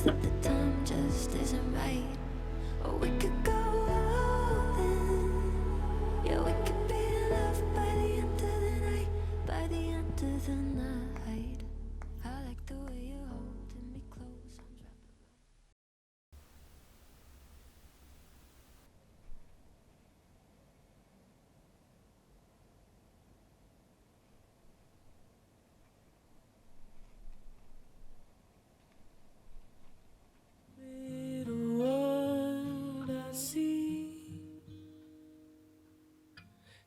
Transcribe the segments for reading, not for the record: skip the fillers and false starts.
The time just isn't right. Or we could go all in. Yeah, we could be in love by the end of the night. By the end of the night. I like the way you're holding me close. Little one I see,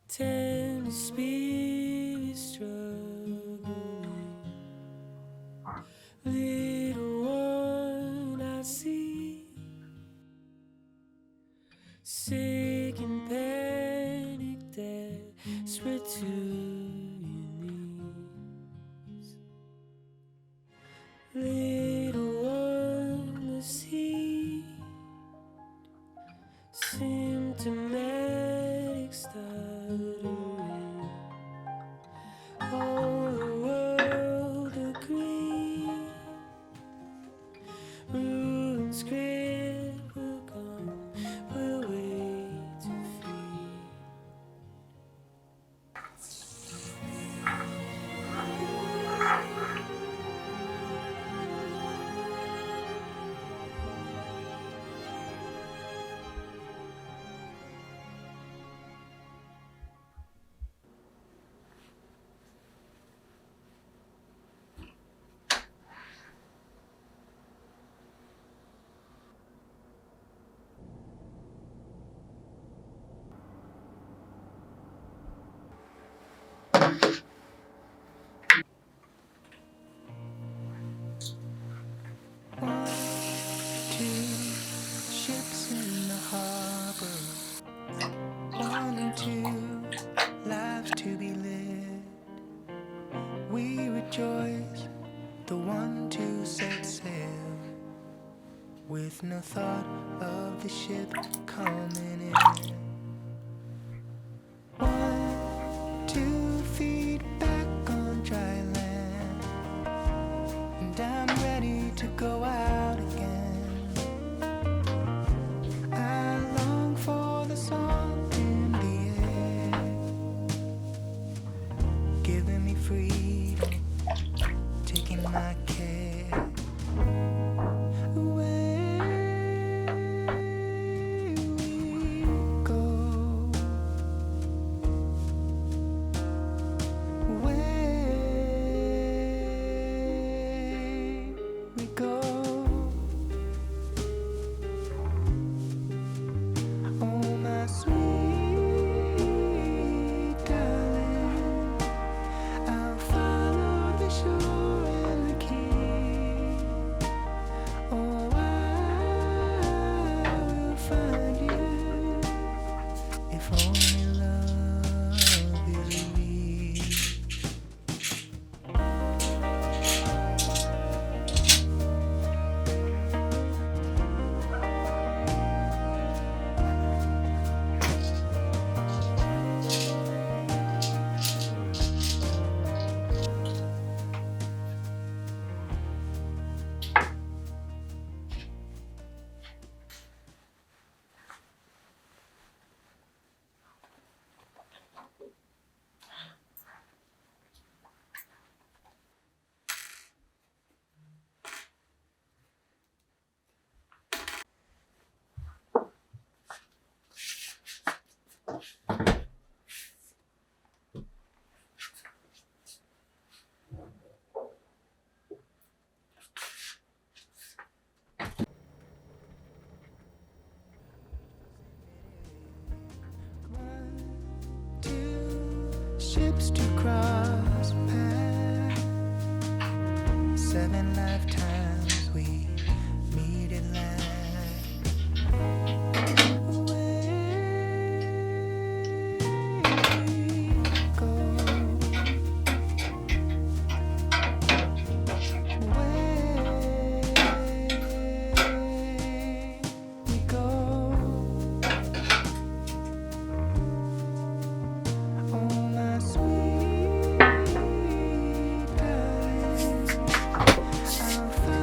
tender spirit struggling. Little one I see, sick and panic, desperate to your knees. Little one I see, symptomatic stuttering. All the world agrees. Ruined script will come, we'll wait to feed. Two ships in the harbor, one and two lives to be lived. We rejoice, the one to set sail, with no thought of the ship coming in. 1, 2 feet back on dry land, and I'm ready to go out again. I long for the song in the air, giving me freedom, taking my care. Away we go, away we go. Oh, my sweet darling, I'll follow the shore and the key. Oh, I will find you, if only love is real. Two ships to cross paths, 7 lifetimes we meet at last. Away we go, away we go. Oh, my sweet darling, I'll find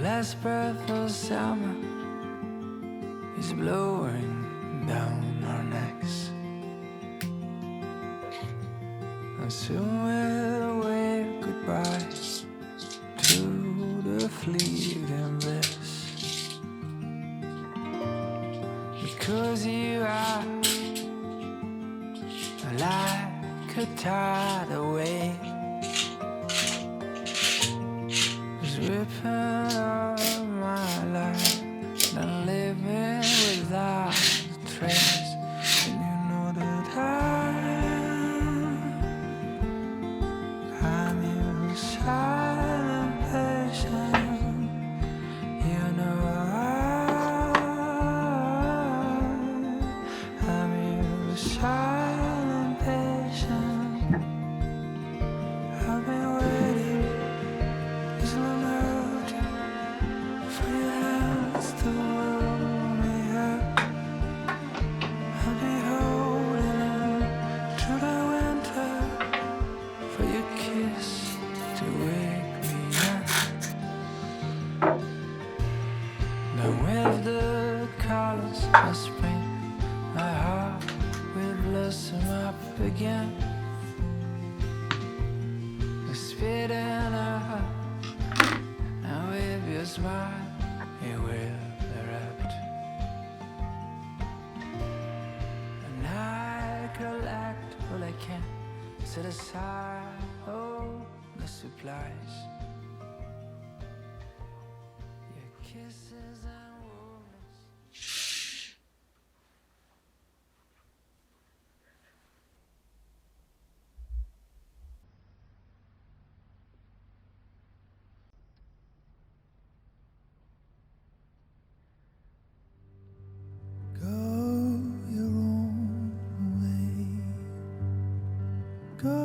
last breath of summer is blowing down our necks, and soon we'll wave goodbye to the fleeting bliss, because you are like a tidal wave ripping up my life, and living without a trace. And you know that I'm your silent patient. You know I'm your silent patient. I've been waiting this long out for your hands to hold me up. I'll be holding on through the winter for your kiss to wake me up. Now with the colors of spring, my heart will blossom up again. We're speeding up, and with your smile, it will erupt. And I collect all I can, set aside all the supplies. Your kisses and warmness. Go your own way. Go